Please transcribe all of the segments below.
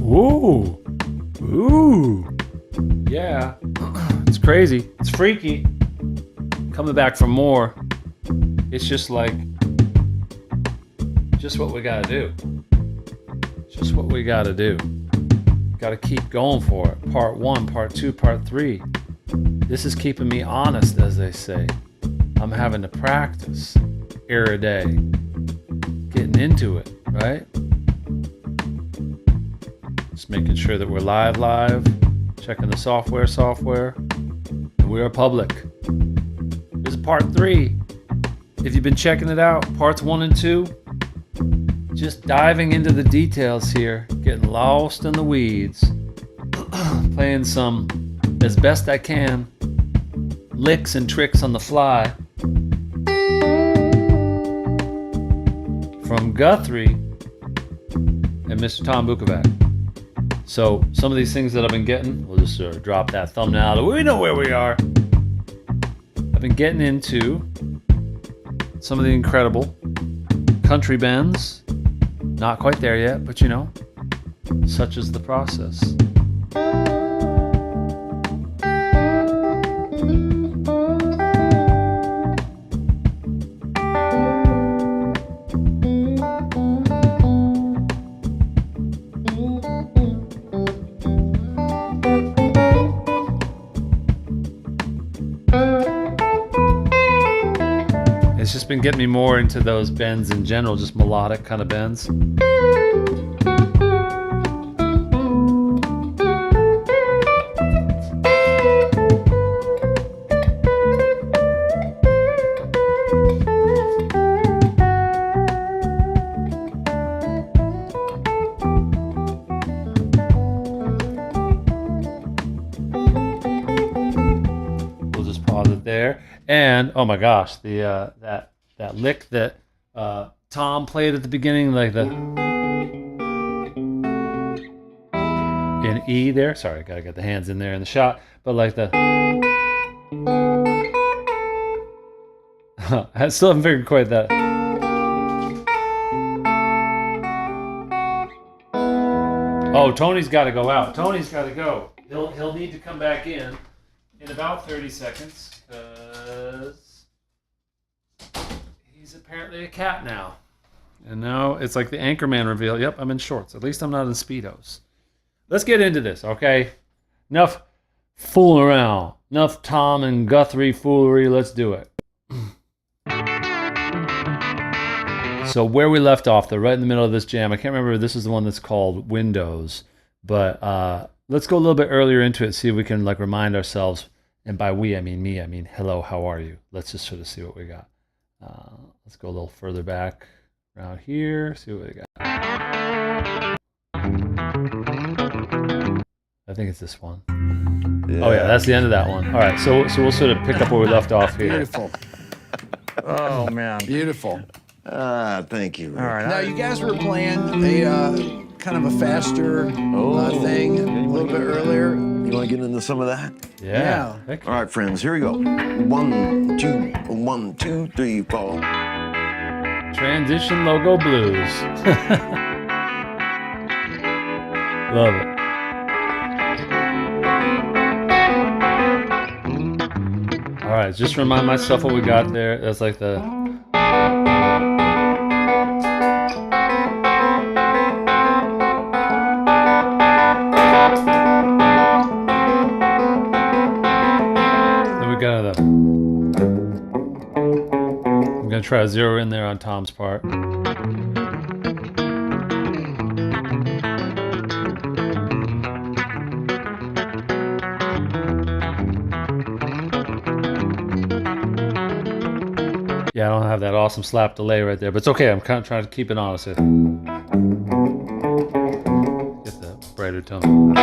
Ooh. Yeah. It's crazy. It's freaky. Coming back for more. It's just like, just what we gotta do. Just what we gotta do. Gotta keep going for it. Part 1, part 2, part 3. This is keeping me honest, as they say. I'm having to practice every day. Getting into it, right? Just making sure that we're live, checking the software, and we are public. This is part 3. If you've been checking it out, parts 1 and 2, just diving into the details here, getting lost in the weeds, playing some, as best I can, licks and tricks on the fly. From Guthrie and Mr. Tom Bukovac. So some of these things that I've been getting, we'll just drop that thumbnail. We know where we are. I've been getting into some of the incredible country bends. Not quite there yet, but you know, such is the process. It's just been getting me more into those bends in general, just melodic kind of bends. We'll just pause it there. And oh my gosh, the that lick that Tom played at the beginning, like the in E there. Sorry, gotta get the hands in there in the shot, but like the I still haven't figured quite that. Oh, Tony's got to go out. Tony's got to go. He'll need to come back in about 30 seconds. Because he's apparently a cat now. And now it's like the Anchorman reveal. Yep, I'm in shorts. At least I'm not in Speedos. Let's get into this, okay? Enough fooling around. Enough Tom and Guthrie foolery. Let's do it. So where we left off, though, right in the middle of this jam, I can't remember if this is the one that's called Windows. But let's go a little bit earlier into it, see if we can like remind ourselves. And by we, I mean me. I mean, hello, how are you? Let's just sort of see what we got. Let's go a little further back around here. See what we got. I think it's this one. Yeah. Oh yeah, that's the end of that one. All right, so we'll sort of pick up where we left off here. Beautiful. Oh man, Beautiful. thank you, Rick. All right. Now you guys were playing a kind of a faster thing a little bit earlier. You want to get into some of that? Yeah. All right, friends, here we go. 1, 2, 1, 2, 3, 4. Transition logo blues. Love it. All right, just remind myself what we got there. That's like the... Then we got the... I'm going to try to zero in there on Tom's part. Yeah, I don't have that awesome slap delay right there, but it's okay. I'm kind of trying to keep it honest here. Get the brighter tone.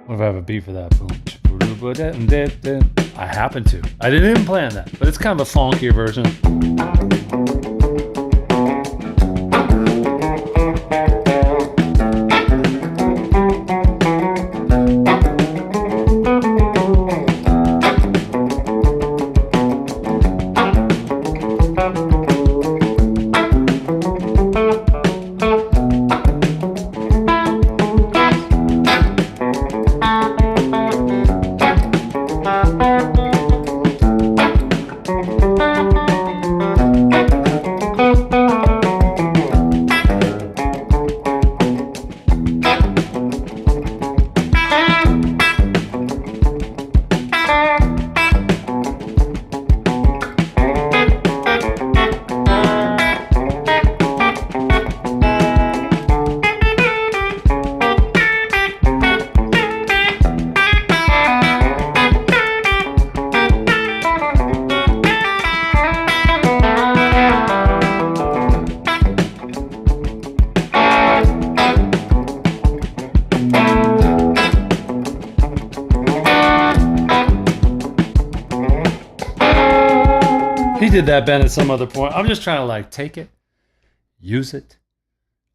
What if I have a beat for that? I happen to. I didn't even plan that, but it's kind of a funkier version. did that, Ben, at some other point. I'm just trying to like take it, use it,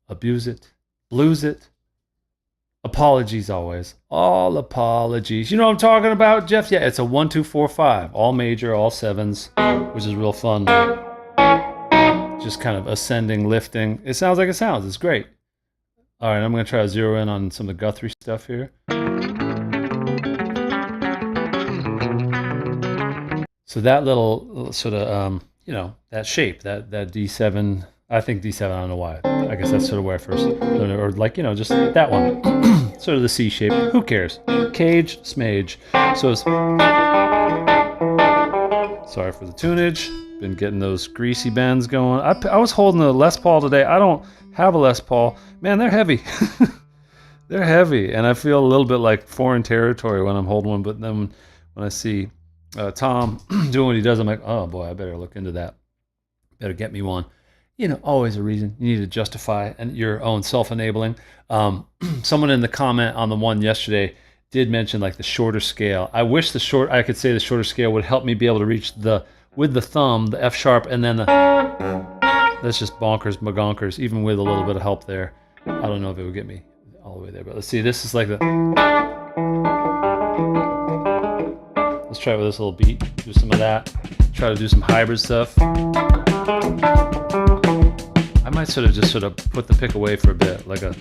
abuse it, blues it. Apologies always. All apologies. You know what I'm talking about, Jeff? Yeah, it's a 1, 2, 4, 5. All major, all sevens, which is real fun. Just kind of ascending, lifting. It sounds like it sounds. It's great. All right, I'm going to try to zero in on some of the Guthrie stuff here. So that little sort of, you know, that shape, that D7, I think D7, I don't know why. I guess that's sort of where I first learned it. Or like, you know, just that one. Sort of the C shape. Who cares? Cage, smage. So it's... Sorry for the tunage. Been getting those greasy bends going. I was holding a Les Paul today. I don't have a Les Paul. Man, they're heavy. They're heavy. And I feel a little bit like foreign territory when I'm holding one. But then when I see Tom doing what he does, I'm like, oh boy, I better look into that. Better get me one. You know, always a reason. You need to justify and your own self-enabling. Someone in the comment on the one yesterday did mention like the shorter scale. I wish I could say the shorter scale would help me be able to reach with the thumb, the F sharp, and then that's just bonkers, magonkers, even with a little bit of help there. I don't know if it would get me all the way there, but let's see. This is like the... Let's try it with this little beat. Do some of that. Try to do some hybrid stuff. I might sort of put the pick away for a bit, like a...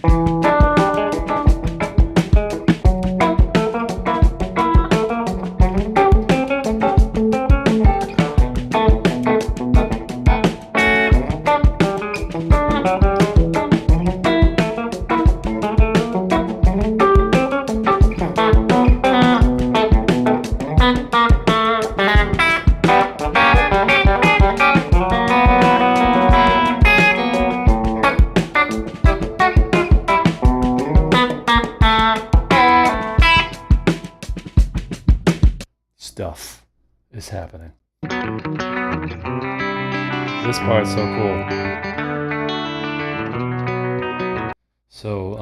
Stuff is happening. This part's so cool. So,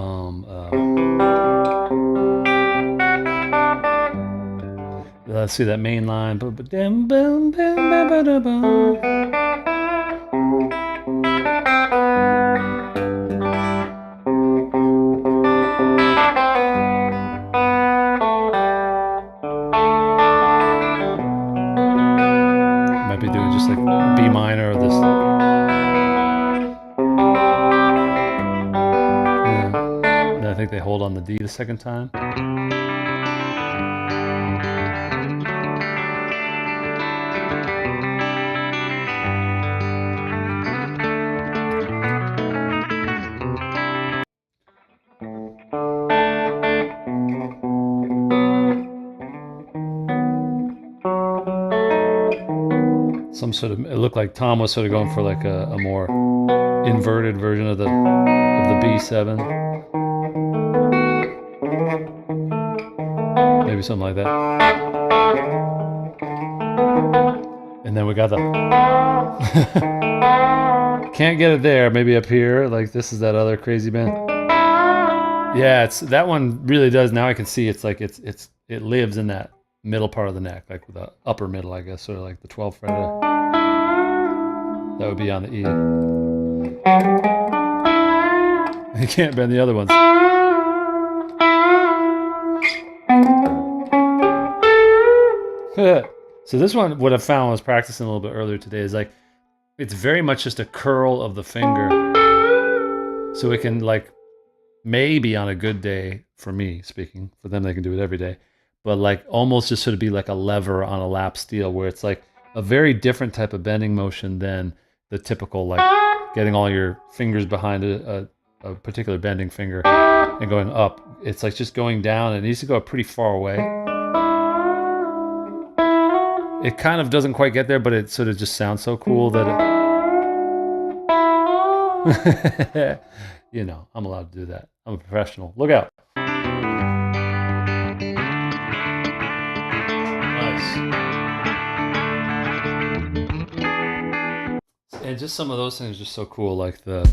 let's see that main line. Might be doing just like B minor or this. Yeah. And I think they hold on the D the second time. It looked like Tom was sort of going for like a more inverted version of the B7. Maybe something like that. And then we got the can't get it there, maybe up here, like this is that other crazy bend. Yeah, it's that one really does. Now I can see it's like it lives in that middle part of the neck, like the upper middle, I guess, sort of like the 12th fret. That would be on the E. You can't bend the other ones. So this one, what I found was practicing a little bit earlier today, is like, it's very much just a curl of the finger. So it can like, maybe on a good day, for me speaking, for them they can do it every day, but like almost just sort of be like a lever on a lap steel, where it's like a very different type of bending motion than the typical like getting all your fingers behind a particular bending finger and going up. It's like just going down. It needs to go pretty far away. It kind of doesn't quite get there, but it sort of just sounds so cool that it... You know, I'm allowed to do that. I'm a professional. Look out. And just some of those things are just so cool, like the...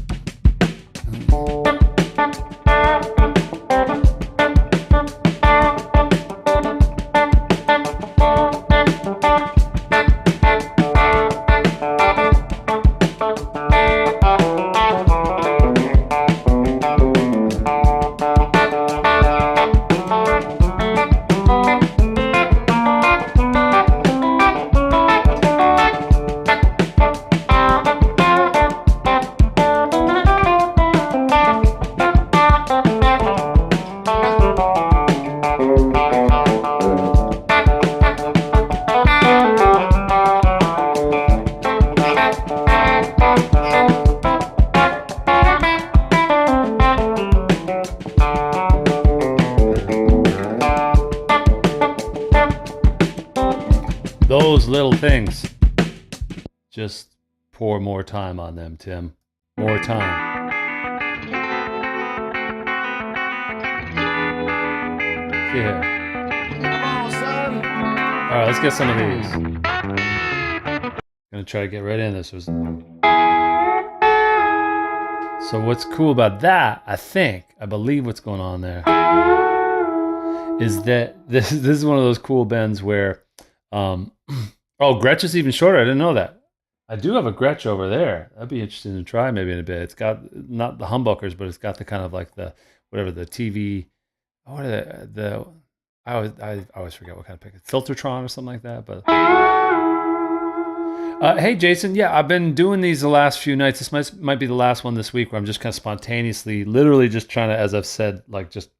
those little things. Just pour more time on them, Tim. More time. Yeah. All right, let's get some of these. Gonna try to get right in this. So what's cool about that, I believe what's going on there, is that this is one of those cool bends where, oh, Gretsch is even shorter. I didn't know that. I do have a Gretsch over there. That'd be interesting to try maybe in a bit. It's got not the humbuckers, but it's got the kind of like the the TV. What are I always forget what kind of pick. Filtertron or something like that. But hey, Jason. Yeah, I've been doing these the last few nights. This might be the last one this week where I'm just kind of spontaneously, literally just trying to, as I've said, like just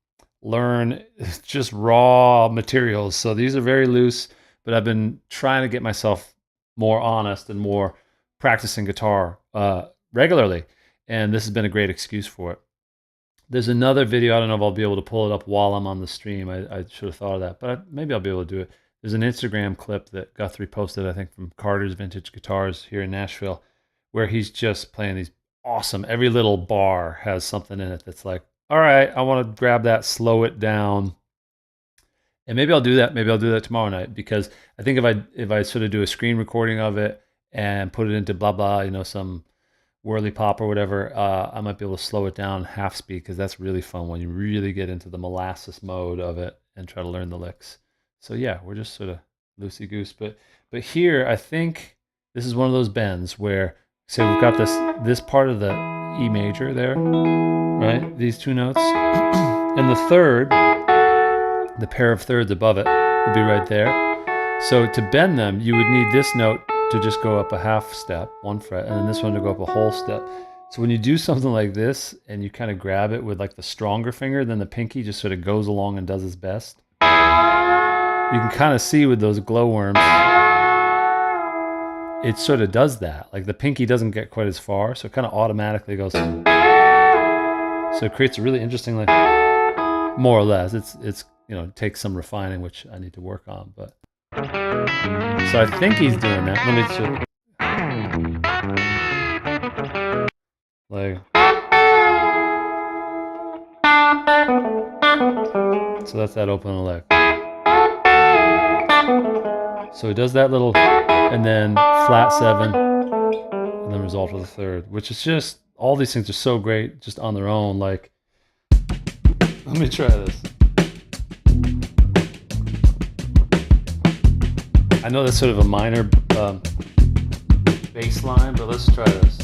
learn just raw materials. So these are very loose, but I've been trying to get myself more honest and more practicing guitar regularly. And this has been a great excuse for it. There's another video. I don't know if I'll be able to pull it up while I'm on the stream. I should have thought of that, but maybe I'll be able to do it. There's an Instagram clip that Guthrie posted, I think, from Carter's Vintage Guitars here in Nashville, where he's just playing these awesome, every little bar has something in it that's like, all right, I want to grab that, slow it down. And maybe I'll do that. Maybe I'll do that tomorrow night, because I think if I sort of do a screen recording of it and put it into blah, blah, some whirly pop or whatever, I might be able to slow it down half speed, because that's really fun when you really get into the molasses mode of it and try to learn the licks. So yeah, we're just sort of loosey goose, but here I think this is one of those bends where, so we've got this part of the E major there, right? These two notes, and the third, the pair of thirds above it would be right there. So to bend them, you would need this note to just go up a half step, 1 fret, and then this one to go up a whole step. So when you do something like this and you kind of grab it with like the stronger finger, then the pinky just sort of goes along and does its best. You can kind of see with those glowworms, it sort of does that. Like the pinky doesn't get quite as far, so it kind of automatically goes. So it creates a really interesting, like, more or less. It's it takes some refining, which I need to work on, but. So I think he's doing that. Let me just, like, so that's that open leg. So he does that little, and then flat 7, and then resolve to the third, which is just, all these things are so great just on their own. Like, let me try this. I know that's sort of a minor bass line, but let's try this.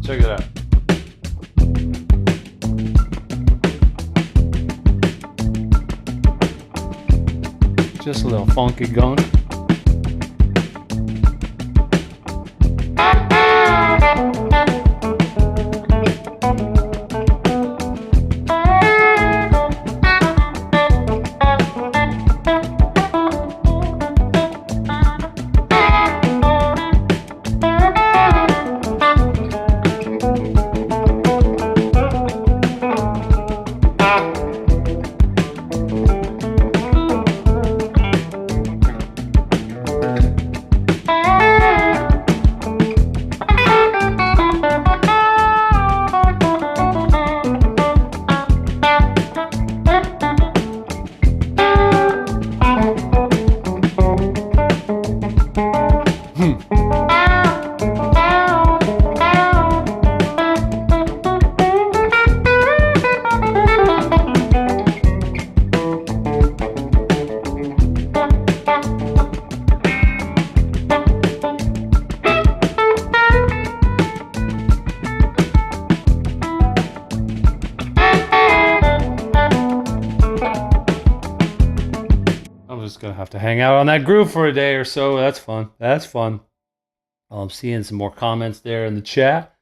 Check it out. Just a little funky going. Gonna have to hang out on that groove for a day or so. That's fun. That's fun. I'm seeing some more comments there in the chat.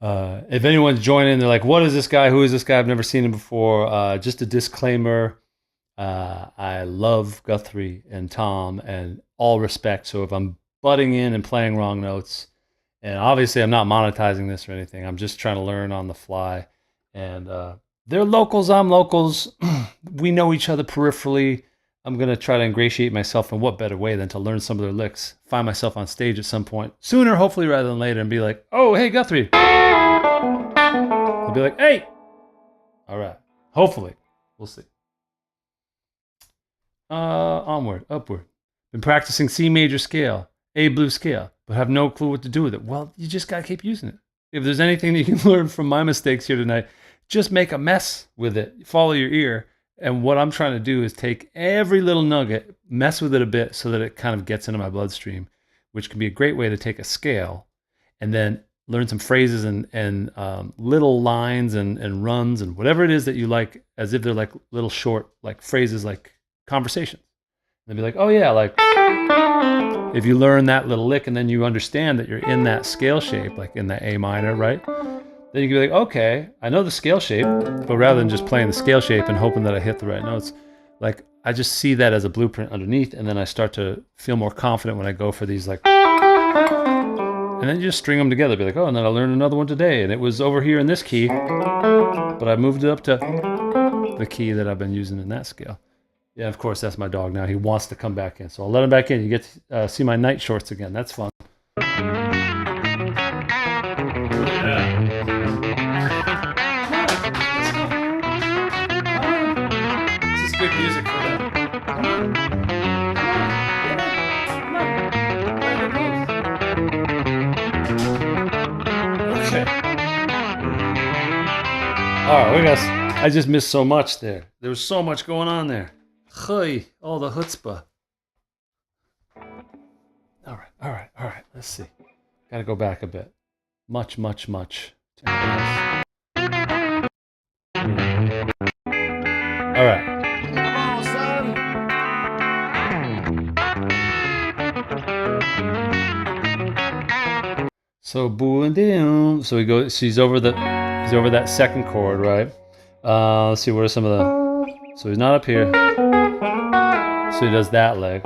If anyone's joining, they're like, what is this guy? Who is this guy? I've never seen him before. Just a disclaimer. I love Guthrie and Tom and all respect. So if I'm butting in and playing wrong notes, and obviously I'm not monetizing this or anything, I'm just trying to learn on the fly. And they're locals, I'm locals. We know each other peripherally. I'm going to try to ingratiate myself in what better way than to learn some of their licks, find myself on stage at some point, sooner, hopefully, rather than later, and be like, oh, hey, Guthrie. I'll be like, hey. All right. Hopefully. We'll see. Onward, upward. Been practicing C major scale, A blues scale, but have no clue what to do with it. Well, you just got to keep using it. If there's anything that you can learn from my mistakes here tonight, just make a mess with it. Follow your ear. And what I'm trying to do is take every little nugget, mess with it a bit so that it kind of gets into my bloodstream, which can be a great way to take a scale and then learn some phrases and little lines and runs and whatever it is that you like, as if they're like little short like phrases, like conversations. And be like, oh yeah, like if you learn that little lick and then you understand that you're in that scale shape, like in the A minor, right? Then you can be like, okay, I know the scale shape, but rather than just playing the scale shape and hoping that I hit the right notes, like I just see that as a blueprint underneath, and then I start to feel more confident when I go for these, like, and then you just string them together, be like, oh, and then I learned another one today, and it was over here in this key, but I moved it up to the key that I've been using in that scale. Yeah, of course, that's my dog now. He wants to come back in, so I'll let him back in. You get to see my night shorts again. That's fun. Good music for them. Okay. Alright, I just missed so much there. There was so much going on there. Hey, all the chutzpah. Alright. Let's see. Gotta go back a bit. Much. Alright. So boo and down. So he goes. So he's over that second chord, right? Let's see. What are some of the? So he's not up here. So he does that leg.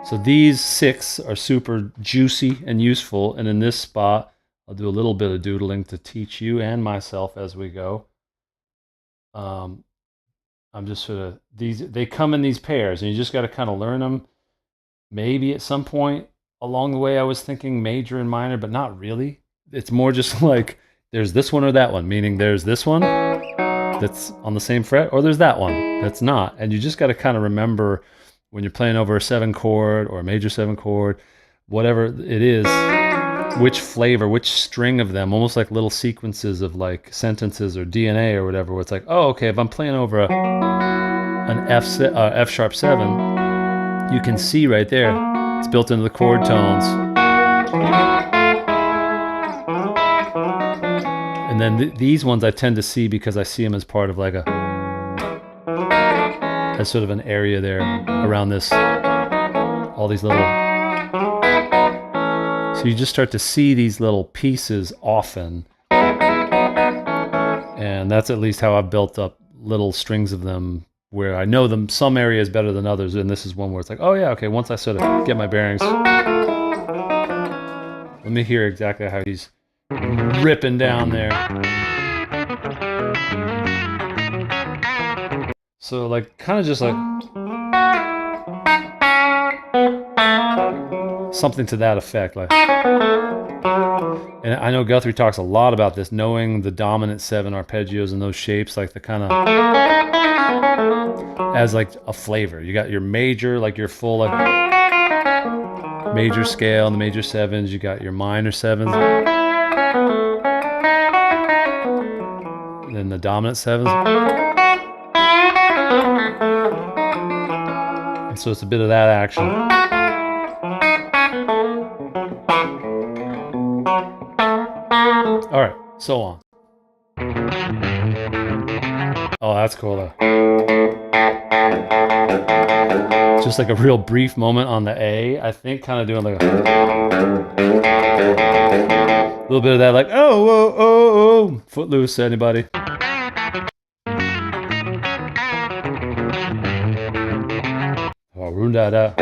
So these 6 are super juicy and useful. And in this spot, I'll do a little bit of doodling to teach you and myself as we go. I'm just sort of they come in these pairs, and you just got to kind of learn them. Maybe at some point along the way I was thinking major and minor, but not really. It's more just like there's this one or that one, meaning there's this one that's on the same fret, or there's that one that's not. And you just got to kind of remember when you're playing over a 7 chord or a major 7 chord, whatever it is, which flavor, which string of them, almost like little sequences of like sentences or DNA or whatever, where it's like, oh, okay, if I'm playing over an F sharp 7, you can see right there, it's built into the chord tones. And then these ones I tend to see because I see them as part of like as sort of an area there around this, all these little. So you just start to see these little pieces often. And that's at least how I've built up little strings of them, where I know them, some areas better than others, and this is one where it's like, oh yeah, okay, once I sort of get my bearings, let me hear exactly how he's ripping down there. So like, kind of just like, something to that effect, like. And I know Guthrie talks a lot about this, knowing the dominant 7 arpeggios and those shapes, like the kind of, as like a flavor. You got your major, like your full like major scale and the major 7s. You got your minor 7s, and then the dominant 7s. And so it's a bit of that action. All right, so on. Oh, that's cool though. Just like a real brief moment on the A, I think, kind of doing like a little bit of that, like, oh, Footloose, anybody? Oh, Rundada.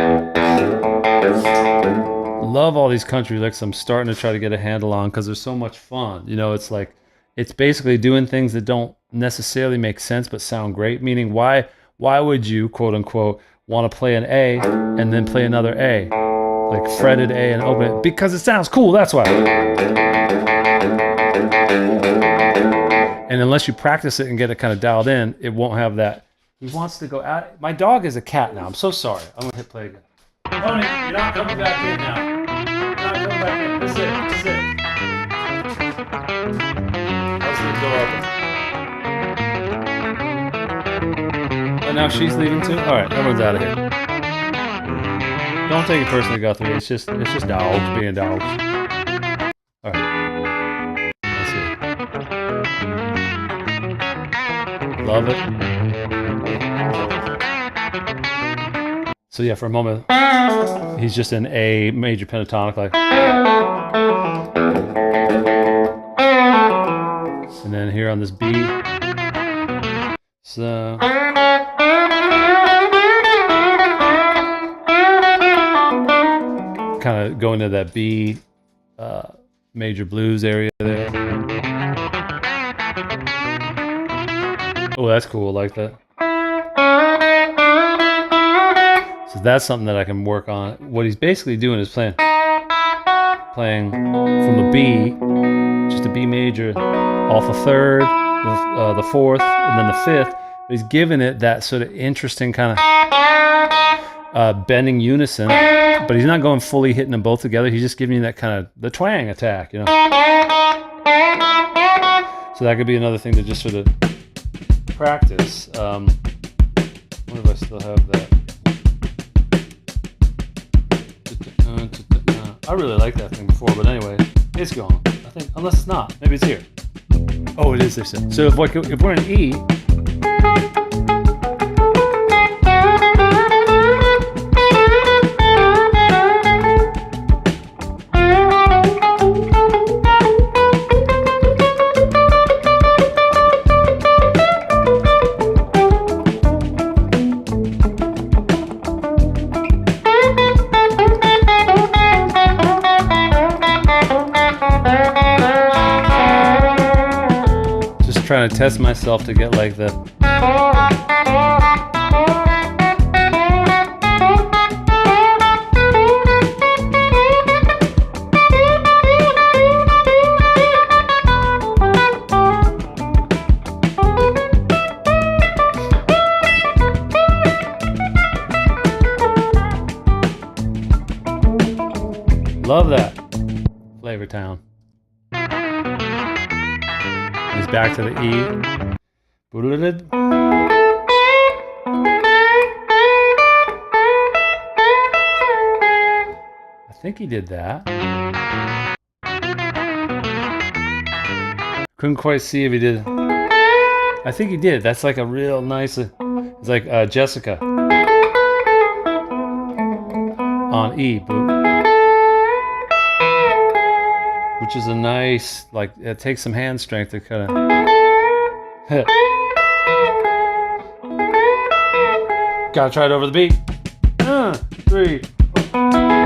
Love all these country licks. I'm starting to try to get a handle on because they're so much fun. You know, it's like, it's basically doing things that don't necessarily make sense but sound great. Meaning, why would you, quote unquote, want to play an A and then play another A, like fretted A and open it? Because it sounds cool. That's why. And unless you practice it and get it kind of dialed in, it won't have that. He wants to go out. My dog is a cat now. I'm so sorry. I'm gonna hit play again. Tony, you're not coming back in now. You're not coming back in. This is it. This is it. Let's leave the door open. But now she's leaving too? Alright, everyone's out of here. Don't take it personally, Guthrie. It's just dogs being dogs. Alright. Let's see. Love it. So yeah, for a moment, he's just in A major pentatonic, like. And then here on this B. So. Kind of going to that B major blues area there. Oh, that's cool. I like that. So that's something that I can work on. What he's basically doing is playing from a B, just a B major, off a third, the fourth, and then the fifth. But he's giving it that sort of interesting kind of bending unison. But he's not going fully hitting them both together. He's just giving you that kind of the twang attack, you know. So that could be another thing to just sort of practice. I wonder if I still have that. I really liked that thing before, but anyway, it's gone. I think, unless it's not. Maybe it's here. Oh, it is. They said. So if we're in E. Trying to test myself to get like the love that Flavor Town. He's back to the E. I think he did that. Couldn't quite see if he did. I think he did. That's like a real nice. It's like Jessica on E. Which is a nice, like, it takes some hand strength to kind of hit. Gotta try it over the beat. 3, 4.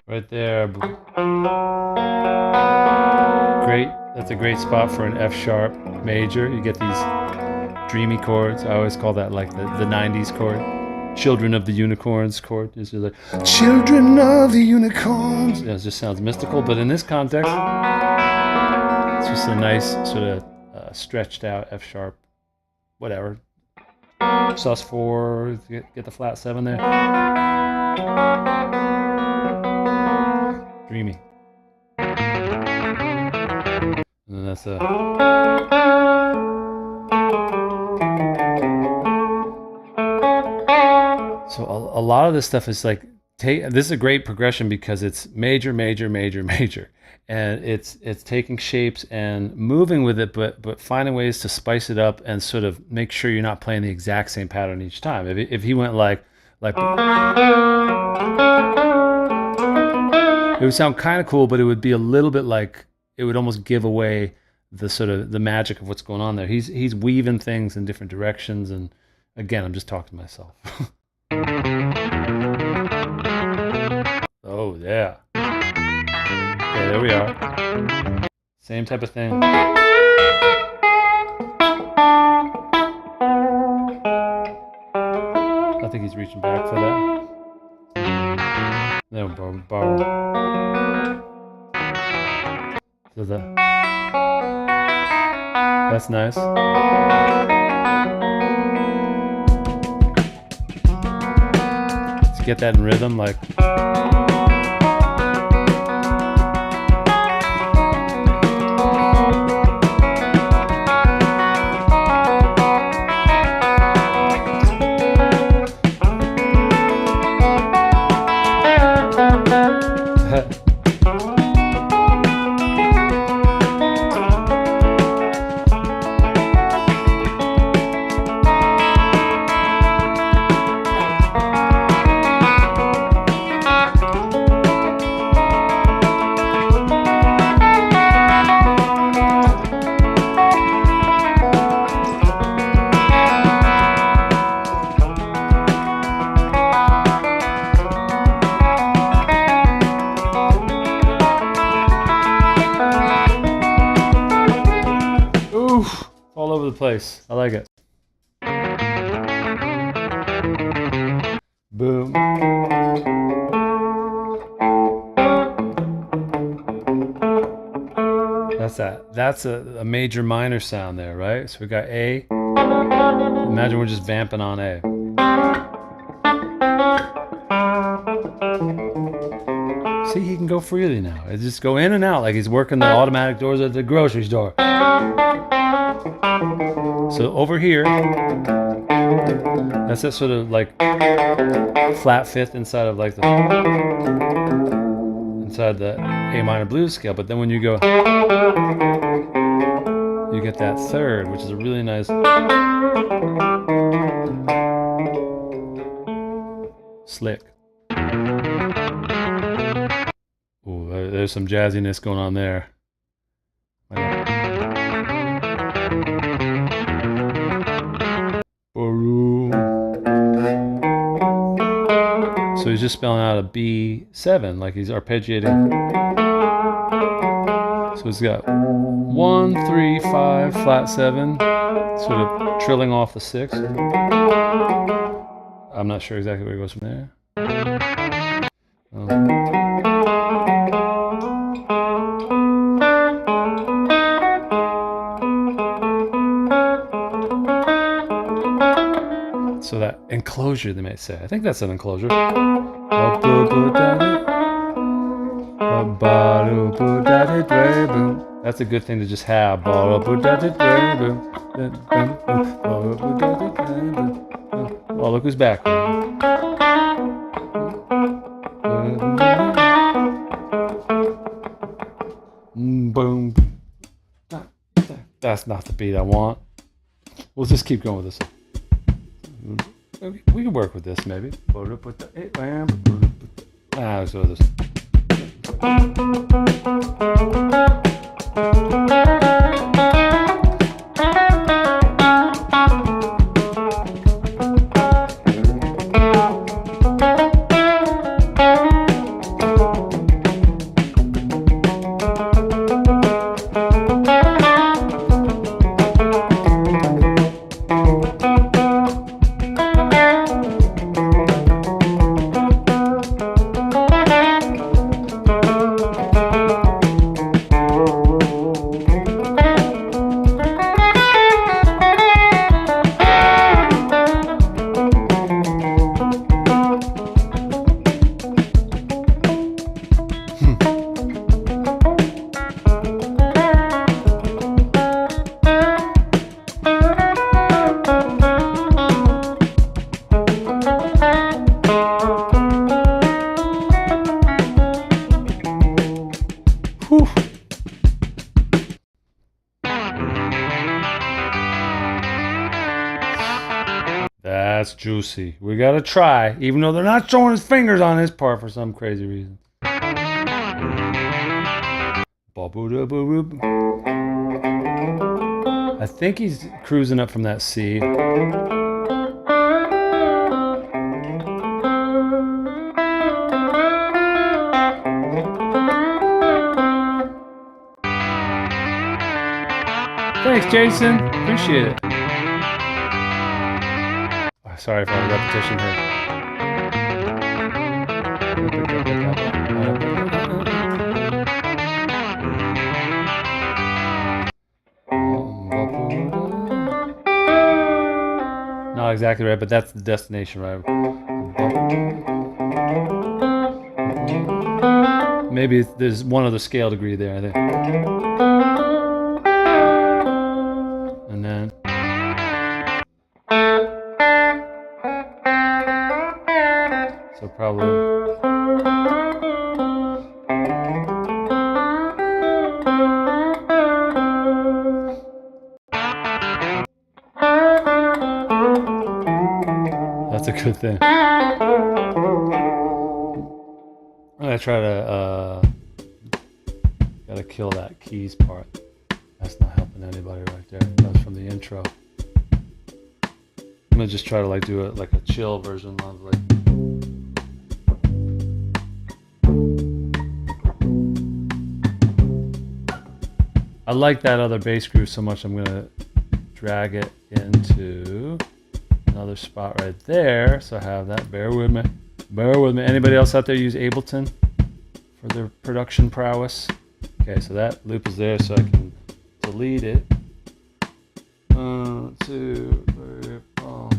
Right there. Great. That's a great spot for an F sharp major. You get these dreamy chords. I always call that like the 90s chord. Children of the Unicorns chord. It's just like, Children of the Unicorns. Yeah, it just sounds mystical, but in this context, it's just a nice sort of stretched out F sharp, whatever. sus4, get the flat 7 there. Dreamy. And then that's a... So a lot of this stuff is like this is a great progression because it's major, major, major, major, and it's taking shapes and moving with it, but finding ways to spice it up and sort of make sure you're not playing the exact same pattern each time. If he went like it would sound kind of cool, but it would be a little bit like, it would almost give away the sort of the magic of what's going on there. He's weaving things in different directions, and again, I'm just talking to myself. Oh yeah. Okay, there we are. Same type of thing. I think he's reaching back for that. No, bow. So that's nice. Let's get that in rhythm, like. All over the place. I like it. Boom. That's a major minor sound there, right? So we got A. Imagine we're just vamping on A. See, he can go freely now. It's just go in and out like he's working the automatic doors at the grocery store. So over here, that's that sort of like flat fifth inside of like the A minor blues scale. But then when you go, you get that third, which is a really nice slick. Ooh, there's some jazziness going on there. So he's just spelling out a B7, like he's arpeggiating. So he's got 1, 3, 5, flat 7, sort of trilling off the 6. I'm not sure exactly where it goes from there. So that enclosure, they might say. I think that's an enclosure. That's a good thing to just have. Oh, look who's back. Boom. That's not the beat I want. We'll just keep going with this. We can work with this maybe. Let's go with this. Lucy. We gotta try, even though they're not showing his fingers on his part for some crazy reason. I think he's cruising up from that C. Thanks, Jason. Appreciate it. Oh, sorry for the repetition here. Not exactly right, but that's the destination, right? Maybe there's one other scale degree there, I think. And then so probably that's a good thing. I'm gonna try to gotta kill that keys part. That's not helping anybody right there. That was from the intro. I'm gonna just try to like do it like a chill version of like. I like that other bass groove so much I'm gonna drag it into another spot right there. So I have that. Bear with me. Bear with me. Anybody else out there use Ableton for their production prowess? Okay, so that loop is there, so I can delete it. 1, 2, 3, 4.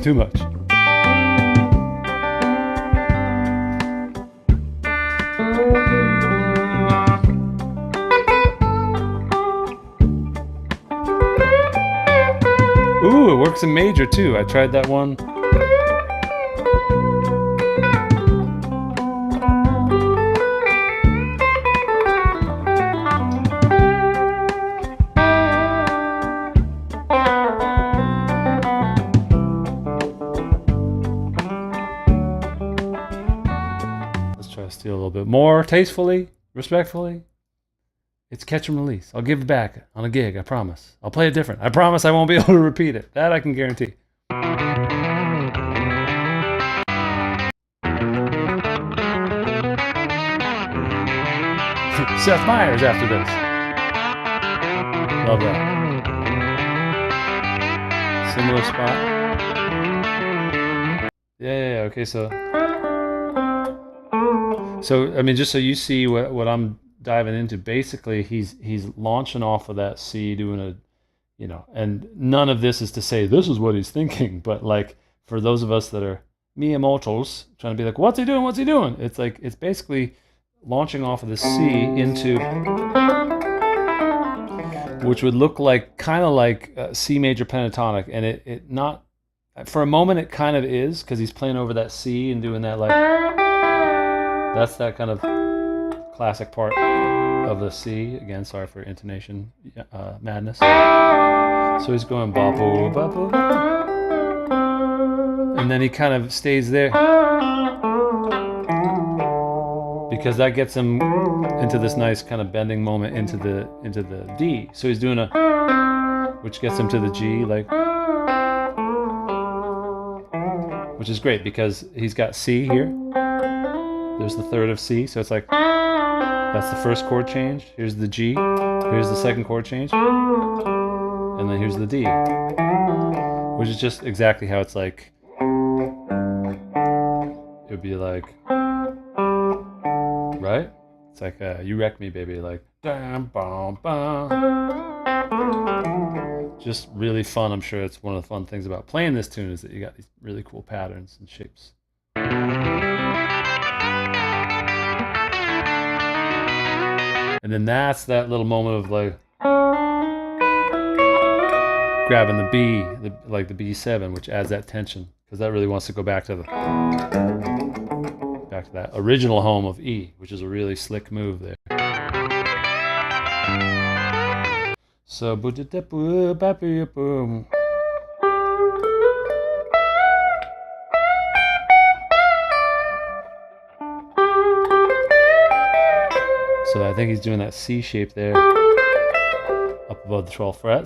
Too much. Ooh, it works in major too. I tried that one. Steal a little bit more tastefully, respectfully. It's catch and release. I'll give it back on a gig, I promise. I'll play it different. I promise I won't be able to repeat it. That I can guarantee. Seth Meyers after this. Love that. Similar spot. Yeah, okay, so I mean, just so you see what I'm diving into, basically he's launching off of that C, doing a, you know, and none of this is to say this is what he's thinking, but like for those of us that are mere mortals trying to be like, what's he doing? It's like, it's basically launching off of the C into, which would look like, kind of like C major pentatonic, and it not, for a moment it kind of is, because he's playing over that C and doing that like, that's that kind of classic part of the C. Again, sorry for intonation madness. So he's going ba-boo, ba-boo, and then he kind of stays there because that gets him into this nice kind of bending moment into the D. So he's doing a which gets him to the G, like, which is great because he's got C here. There's the third of C, so it's like, that's the first chord change. Here's the G, here's the second chord change, and then here's the D, which is just exactly how it's like, it would be like, right? It's like, you wreck me, baby, like, dam, bum, bum. Just really fun. I'm sure it's one of the fun things about playing this tune is that you got these really cool patterns and shapes. And then that's that little moment of like grabbing the B, like the B7, which adds that tension because that really wants to go back to that original home of E, which is a really slick move there. So so I think he's doing that C shape there up above the 12th fret.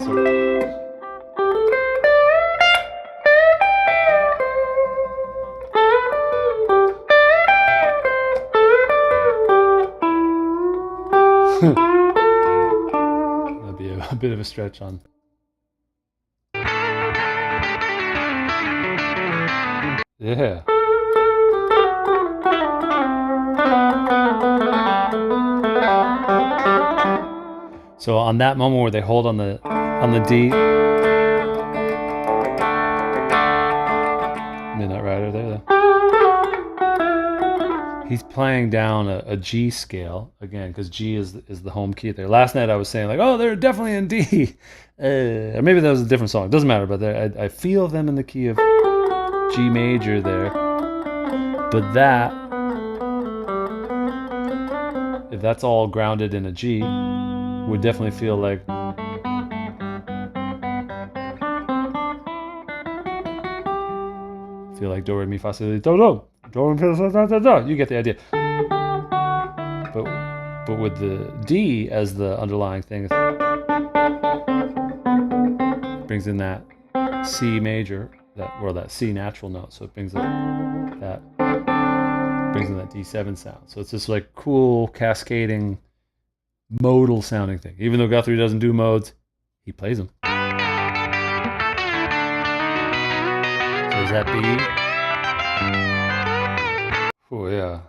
So that'd be a bit of a stretch on. Yeah. So on that moment where they hold on the D, Midnight Rider there. He's playing down a G scale again because G is the home key there. Last night I was saying like, oh, they're definitely in D, or maybe that was a different song. It doesn't matter, but I feel them in the key of G major there. But that, if that's all grounded in a G, would definitely feel like do re mi fa sol do do re mi fa sol do. You get the idea. But with the D as the underlying thing, it brings in that C major, that C natural note. So it brings in that D7 sound. So it's this like cool cascading modal sounding thing. Even though Guthrie doesn't do modes, he plays them. So is that B? Oh yeah.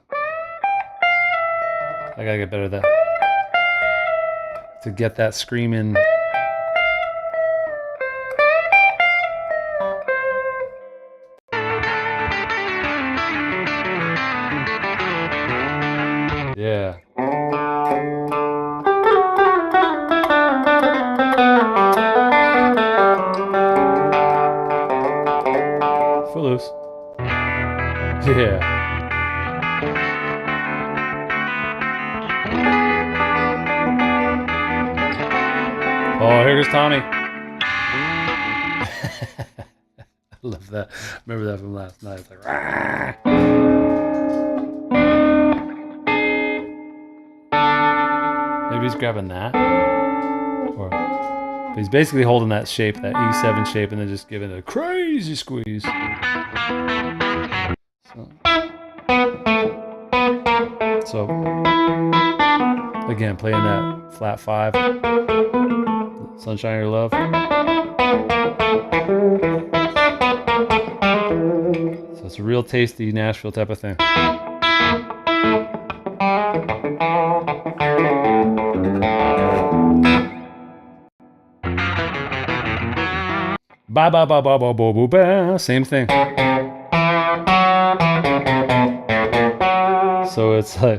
I gotta get better at that. To get that screaming. Yeah. Footloose. Yeah. Oh, here goes Tommy. I love that. Remember that from last night. It's like, rah! Maybe he's grabbing that. But he's basically holding that shape, that E7 shape, and then just giving it a crazy squeeze. So again, playing that flat 5, Sunshine Your Love. So it's a real tasty Nashville type of thing. Ba ba ba ba ba ba ba ba. Same thing. So it's like,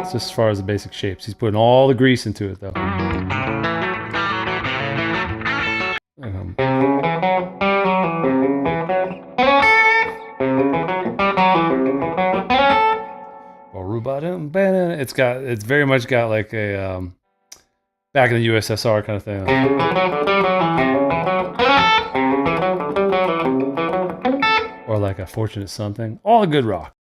it's just as far as the basic shapes. He's putting all the grease into it though. It's very much got like a back in the USSR kind of thing. Or like a Fortunate Son thing. All the good rock.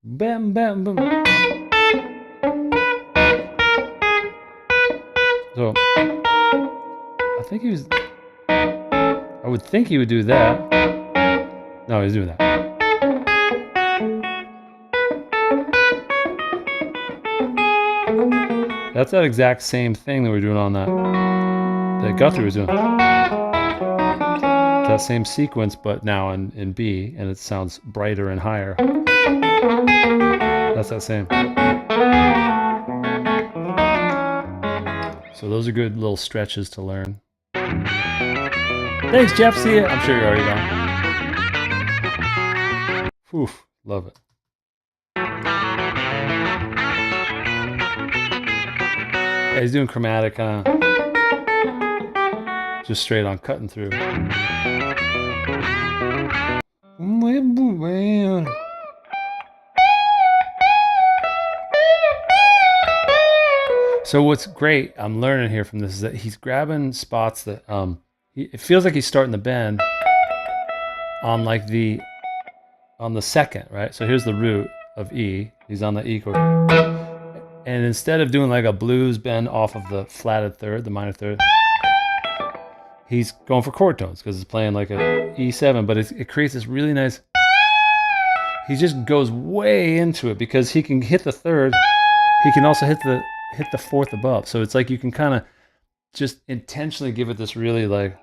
Bam, bam, bam. So I think he was. I would think he would do that. No, he's doing that. That's that exact same thing that we're doing on that Guthrie was doing. That same sequence, but now in B, and it sounds brighter and higher. That's that same. So those are good little stretches to learn. Thanks, Jeff. See ya. I'm sure you're already gone. Whew, love it. Yeah, he's doing chromatic, huh? Just straight on cutting through. So what's great, I'm learning here from this, is that he's grabbing spots that it feels like he's starting the bend on like on the second, right? So here's the root of E. He's on the E chord. And instead of doing like a blues bend off of the flatted third, the minor third, he's going for chord tones because it's playing like a E7, but it creates this really nice, he just goes way into it because he can hit the third, he can also hit the fourth above. So it's like you can kind of just intentionally give it this really like,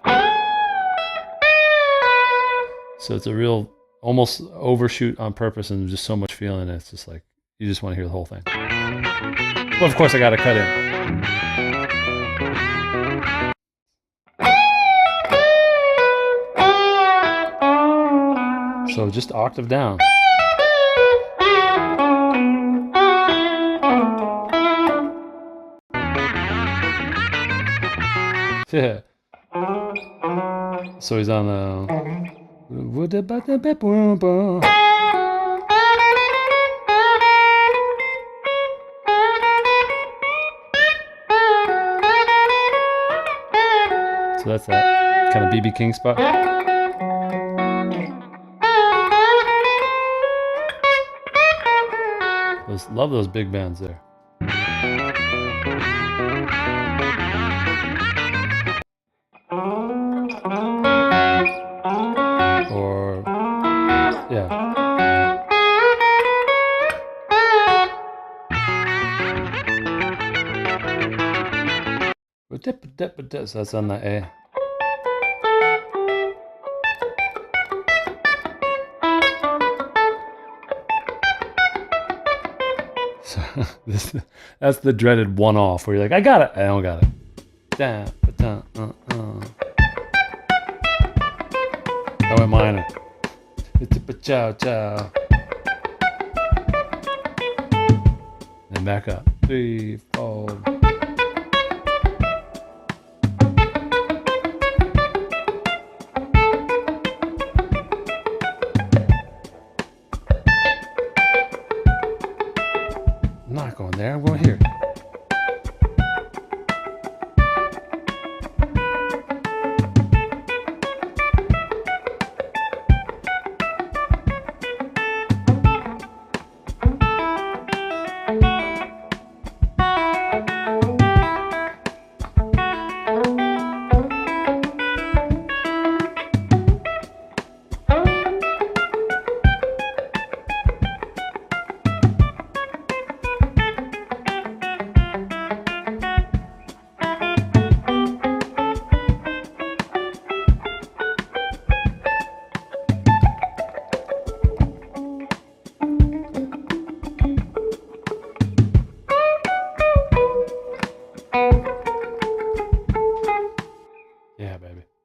so it's a real almost overshoot on purpose and just so much feeling in it. It's just like, you just want to hear the whole thing. Well, of course I got to cut in. So just octave down. Yeah. So he's on the. So that's that kind of BB King spot. Love those big bands there. Or, yeah. So that's on the A. So that's the dreaded one-off where you're like, I got it. I don't got it. I went minor. Ciao, ciao. And back up. 3, 4. I'm not going there. I'm going here.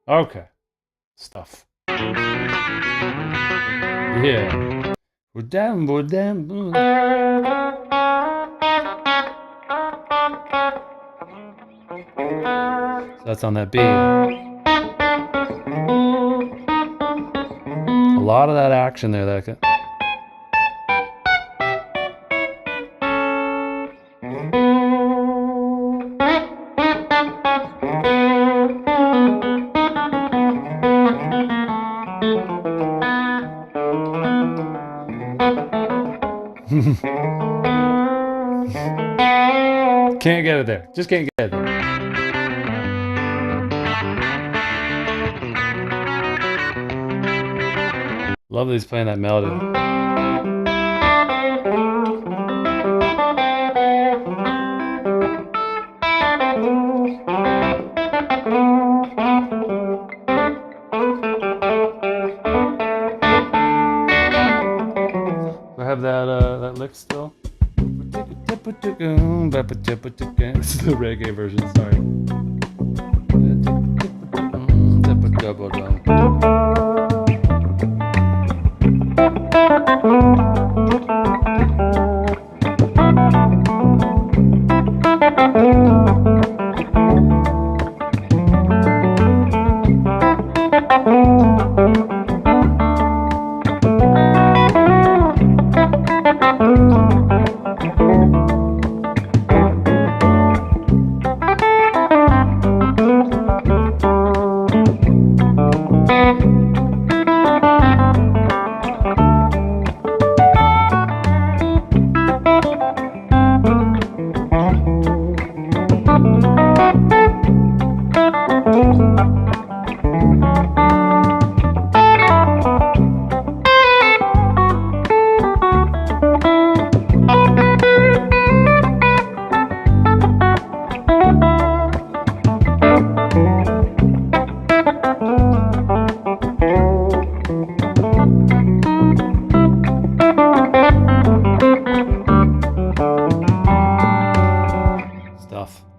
Okay. Stuff. Yeah. We're down. So that's on that B. A lot of that action there. That can't get it there. Just can't get it there. Love that he's playing that melody. Do I have that lick still? This is the reggae version, sorry.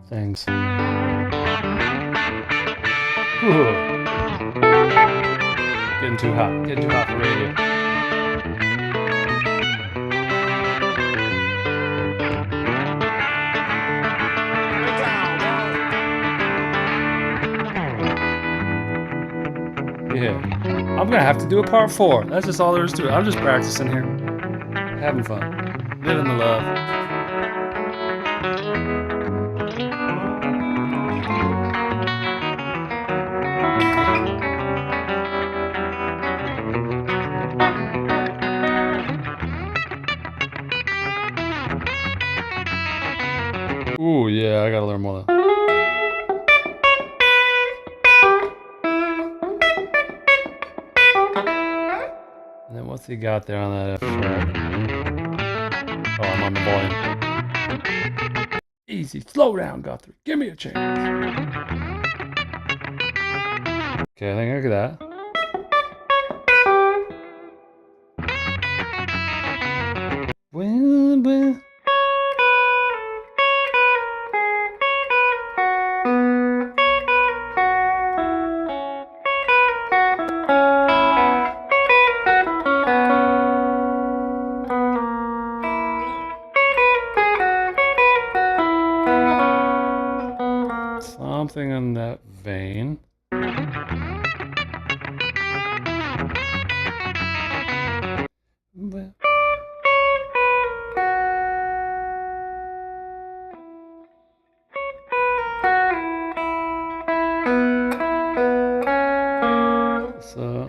Things. Getting too hot for radio. Yeah, I'm gonna have to do a part 4. That's just all there is to it. I'm just practicing here, having fun, living the love. Ooh, yeah, I gotta learn more of that. And then what's he got there on that F sharp? Oh, I'm on the volume. Easy, slow down, Guthrie. Give me a chance. Okay, I think I got that. Well. Something in that vein. So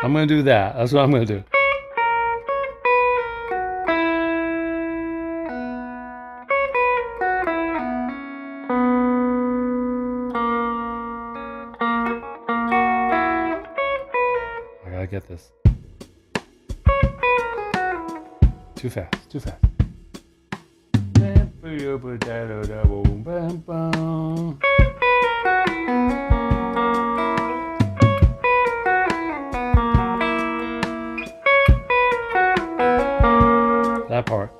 I'm gonna do that. That's what I'm gonna do. I gotta get this. Too fast, too fast. That part.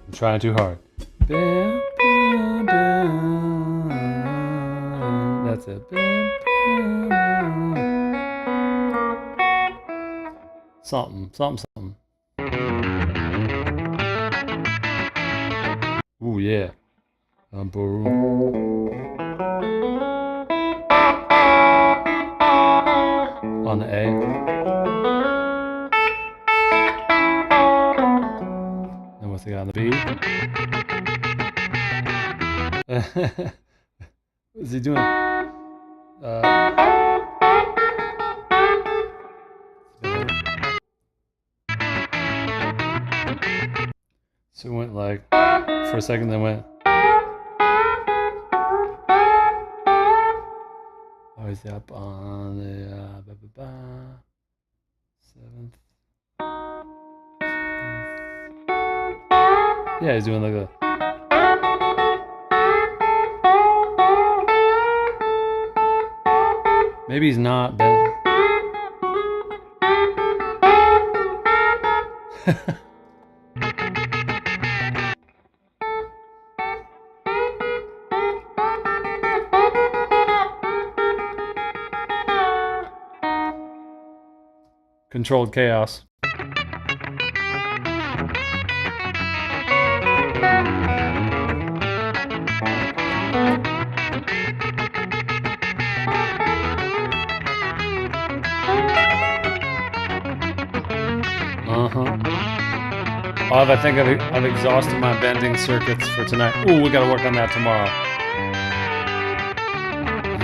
I'm trying too hard. That's it. Something. Ooh, yeah. On the A. What's he got on the beat? What's he doing? So it went like, for a second, then went. Oh, he's up on the seventh. Yeah, he's doing like a. Maybe he's not, but. Controlled chaos. Oh, I think I've exhausted my bending circuits for tonight. Ooh, we gotta work on that tomorrow.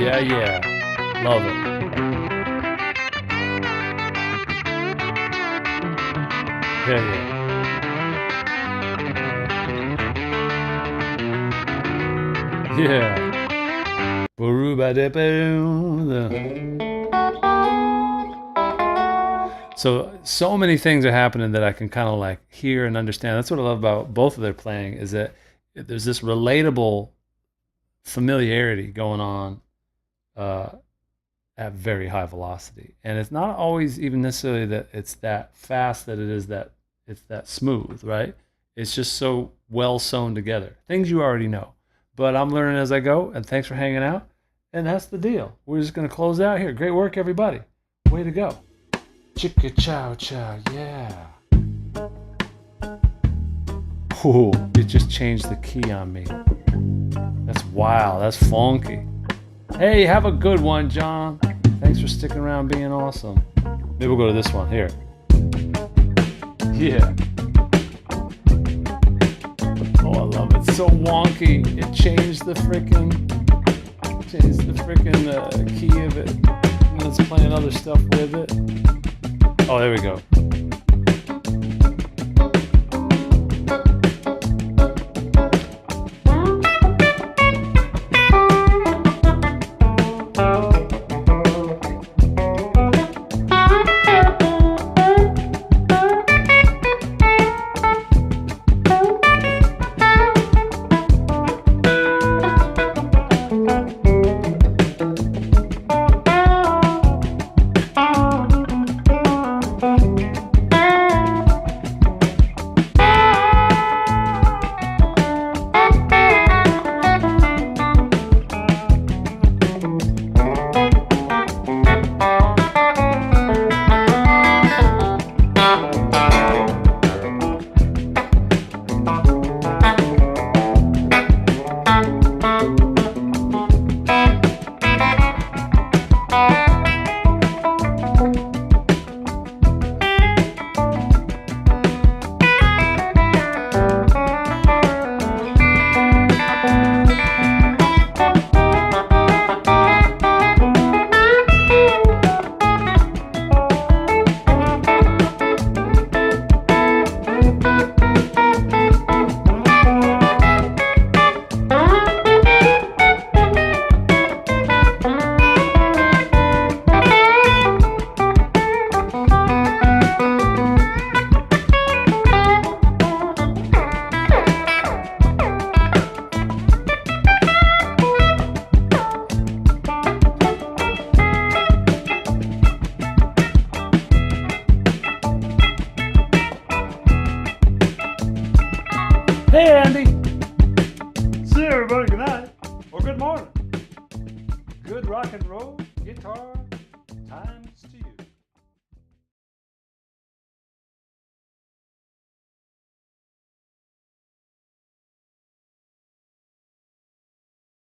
Yeah. Love it. Yeah. So many things are happening that I can kind of like hear and understand. That's what I love about both of their playing, is that there's this relatable familiarity going on at very high velocity. And it's not always even necessarily that it's that fast, that it's that smooth, right? It's just so well sewn together. Things you already know. But I'm learning as I go, and thanks for hanging out. And that's the deal. We're just going to close out here. Great work, everybody. Way to go. Chicka chow chow, yeah. Ooh, it just changed the key on me. That's wild. That's funky. Hey, have a good one, John. Thanks for sticking around being awesome. Maybe we'll go to this one here. Yeah. Oh, I love it. It's so wonky. It changed the frickin' key of it. And it's playing other stuff with it. Oh, there we go. Hey, Andy.